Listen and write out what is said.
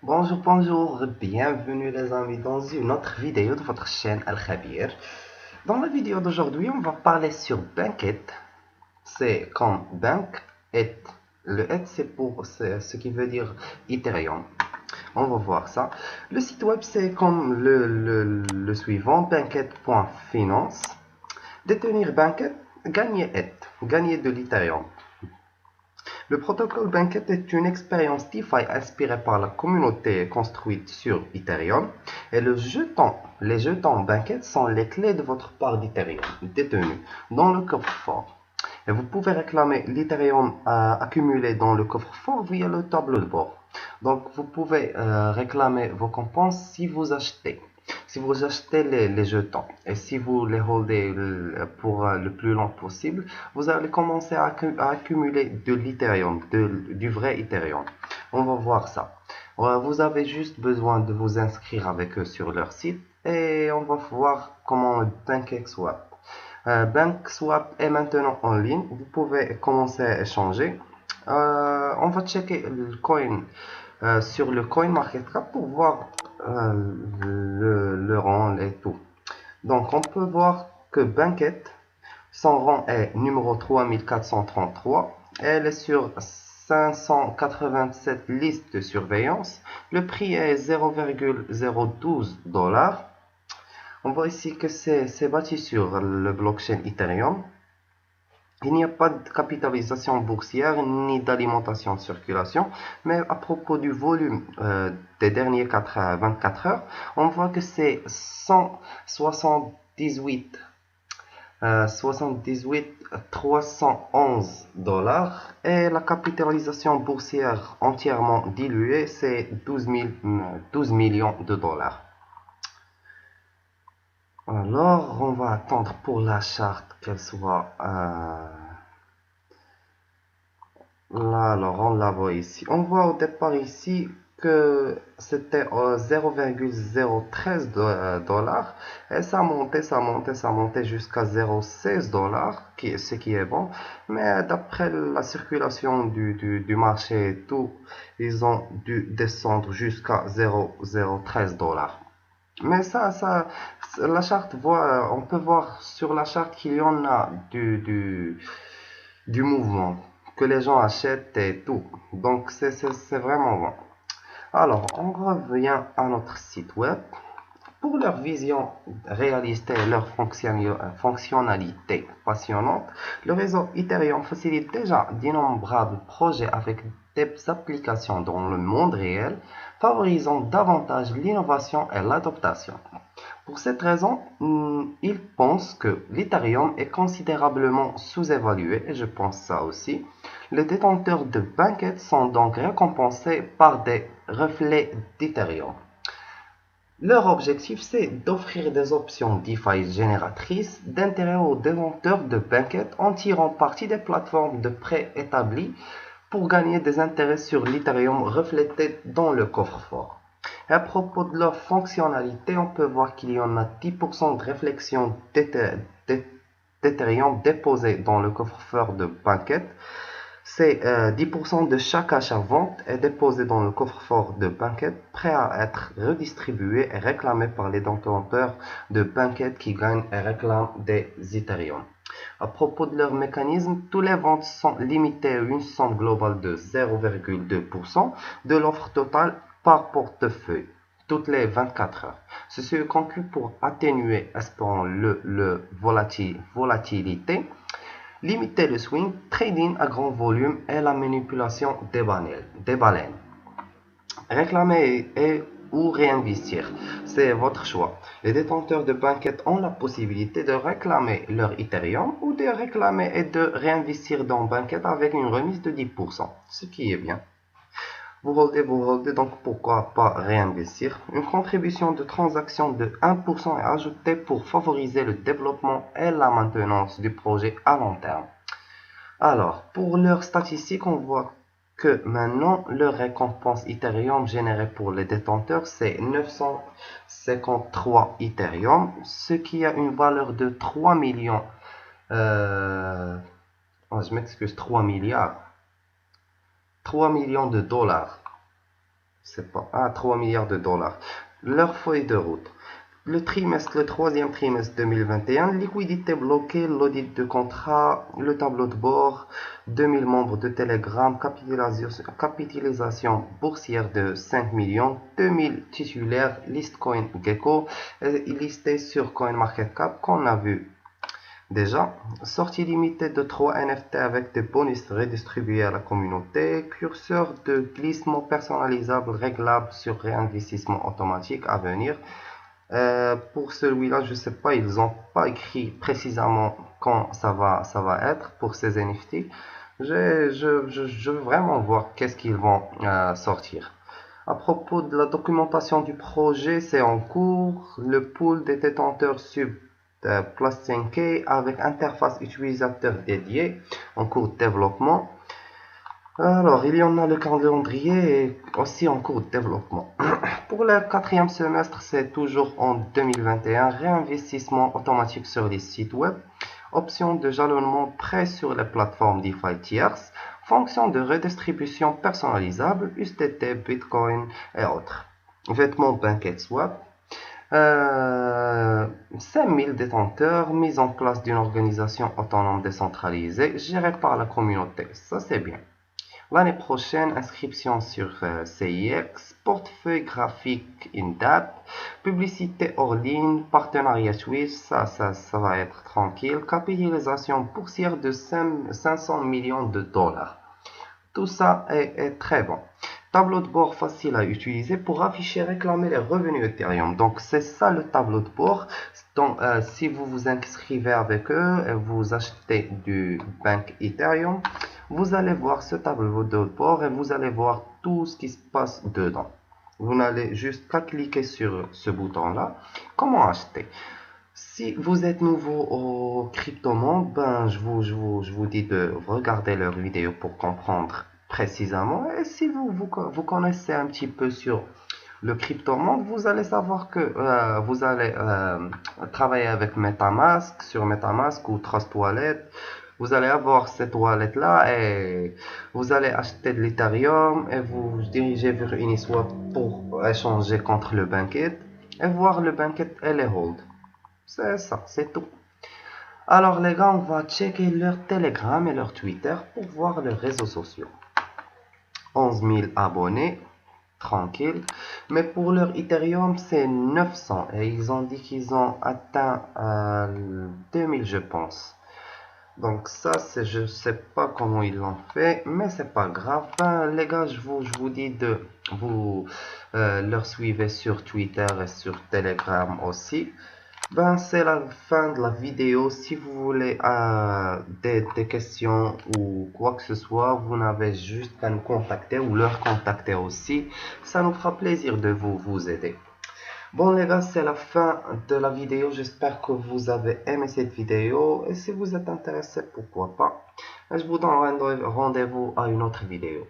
Bonjour, bonjour, bienvenue les amis dans une autre vidéo de votre chaîne Al-Khabir. Dans la vidéo d'aujourd'hui, on va parler sur Bankit. C'est comme Bank et le et c'est ce qui veut dire Ethereum. On va voir ça. Le site web c'est comme le suivant, bankit.finance. Détenir Bankit, gagner et, gagner de l'Ethereum. Le protocole Bankit est une expérience DeFi inspirée par la communauté construite sur Ethereum et les jetons Bankit sont les clés de votre part d'Ethereum détenue dans le coffre-fort. Et vous pouvez réclamer l'Ethereum accumulé dans le coffre-fort via le tableau de bord. Donc vous pouvez réclamer vos compenses si vous achetez. Si vous achetez les jetons et si vous les holdez pour le plus long possible, vous allez commencer à accumuler de l'Ethereum, du vrai Ethereum. On va voir ça. Vous avez juste besoin de vous inscrire avec eux sur leur site et on va voir comment BankSwap. BankSwap est maintenant en ligne. Vous pouvez commencer à échanger. On va checker le coin sur le CoinMarketCap pour voir le rang et tout. Donc on peut voir que Bankit, son rang est numéro 3433. Elle est sur 587 listes de surveillance. Le prix est 0,012 $. On voit ici que c'est bâti sur le blockchain Ethereum. Il n'y a pas de capitalisation boursière ni d'alimentation de circulation, mais à propos du volume des derniers 24 heures, on voit que c'est 178 311 $ et la capitalisation boursière entièrement diluée, c'est 12 millions de dollars. Alors, on va attendre pour la charte qu'elle soit là. Alors, on la voit ici. On voit au départ ici que c'était 0,013 $ et ça montait jusqu'à 0,16 $, ce qui est bon. Mais d'après la circulation du marché et tout, ils ont dû descendre jusqu'à 0,013 $. Mais la charte on peut voir sur la charte qu'il y en a du mouvement, que les gens achètent et tout. Donc c'est vraiment bon. Alors, on revient à notre site web. Pour leur vision réaliste et leur fonctionnalité passionnante, le réseau Ethereum facilite déjà d'innombrables projets avec des applications dans le monde réel, favorisant davantage l'innovation et l'adaptation. Pour cette raison, ils pensent que l'Ethereum est considérablement sous-évalué, et je pense ça aussi. Les détenteurs de Bankit sont donc récompensés par des reflets d'Ethereum. Leur objectif, c'est d'offrir des options DeFi génératrices d'intérêt aux détenteurs de Bankit en tirant parti des plateformes de prêt établies pour gagner des intérêts sur l'Ethereum reflété dans le coffre-fort. À propos de leur fonctionnalité, on peut voir qu'il y en a 10% de réflexion d'Ethereum déposé dans le coffre-fort de Bankit. C'est 10% de chaque achat-vente est déposé dans le coffre-fort de Bankit, prêt à être redistribué et réclamé par les détenteurs de Bankit qui gagnent et réclament des Ethereum. À propos de leur mécanisme, tous les ventes sont limitées à une somme globale de 0,2% de l'offre totale par portefeuille, toutes les 24 heures. Ceci est conclu pour atténuer, espérons le volatilité, limiter le swing, trading à grand volume et la manipulation des baleines. Réclamer ou réinvestir, c'est votre choix. Les détenteurs de Bankit ont la possibilité de réclamer leur Ethereum ou de réclamer et de réinvestir dans Bankit avec une remise de 10%, ce qui est bien. Vous holdez, donc pourquoi pas réinvestir. Une contribution de transaction de 1% est ajoutée pour favoriser le développement et la maintenance du projet à long terme. Alors, pour leurs statistiques, on voit que maintenant, leur récompense Ethereum générée pour les détenteurs, c'est 953 Ethereum, ce qui a une valeur de 3 millions, je m'excuse, 3 milliards, 3 millions de dollars. sais pas, 3 milliards de dollars. Leur feuille de route. Le troisième trimestre 2021, liquidité bloquée, l'audit de contrat, le tableau de bord, 2000 membres de Telegram, capitalisation boursière de 5 millions, 2000 titulaires, liste CoinGecko, listé sur CoinMarketCap qu'on a vu déjà, sortie limitée de 3 NFT avec des bonus redistribués à la communauté, curseur de glissement personnalisable réglable sur réinvestissement automatique à venir. Pour celui-là, je sais pas, ils ont pas écrit précisément quand ça va être pour ces NFT. Je veux vraiment voir qu'est-ce qu'ils vont sortir. À propos de la documentation du projet, c'est en cours. Le pool des détenteurs sub plus 5K avec interface utilisateur dédiée en cours de développement. Alors, il y en a le calendrier aussi en cours de développement. Pour le quatrième semestre, c'est toujours en 2021, réinvestissement automatique sur les sites web, option de jalonnement prêt sur les plateformes DeFi tierces, fonction de redistribution personnalisable, USDT, Bitcoin et autres. Vêtements PancakeSwap. 5000 détenteurs, mise en place d'une organisation autonome décentralisée gérée par la communauté. Ça, c'est bien. L'année prochaine, inscription sur CIX, portefeuille graphique in-date, publicité hors ligne, partenariat suisse, ça va être tranquille, capitalisation boursière de 500 millions de dollars. Tout ça est très bon. Tableau de bord facile à utiliser pour afficher et réclamer les revenus Ethereum. Donc c'est ça le tableau de bord. Donc si vous vous inscrivez avec eux et vous achetez du Bank Ethereum, vous allez voir ce tableau de bord et vous allez voir tout ce qui se passe dedans. Vous n'allez juste qu'à cliquer sur ce bouton-là. Comment acheter? Si vous êtes nouveau au crypto-monde, ben, je vous dis de regarder leur vidéo pour comprendre précisément. Et si vous connaissez un petit peu sur le crypto-monde, vous allez savoir que vous allez travailler avec MetaMask, sur MetaMask ou Trust Wallet. Vous allez avoir cette wallet-là et vous allez acheter de l'Ethereum et vous dirigez vers Uniswap pour échanger contre le Bankit et voir le Bankit et les hold. C'est ça, c'est tout. Alors les gars, on va checker leur Telegram et leur Twitter pour voir leurs réseaux sociaux. 11 000 abonnés, tranquille. Mais pour leur Ethereum, c'est 900. Et ils ont dit qu'ils ont atteint 2000, je pense. Donc ça, je sais pas comment ils l'ont fait, mais c'est pas grave. Ben, les gars, je vous dis de vous leur suivre sur Twitter et sur Telegram aussi. Ben, c'est la fin de la vidéo. Si vous voulez des questions ou quoi que ce soit, vous n'avez juste qu'à nous contacter ou leur contacter aussi. Ça nous fera plaisir de vous aider. Bon les gars, c'est la fin de la vidéo. J'espère que vous avez aimé cette vidéo. Et si vous êtes intéressé, pourquoi pas. Je vous donne rendez-vous à une autre vidéo.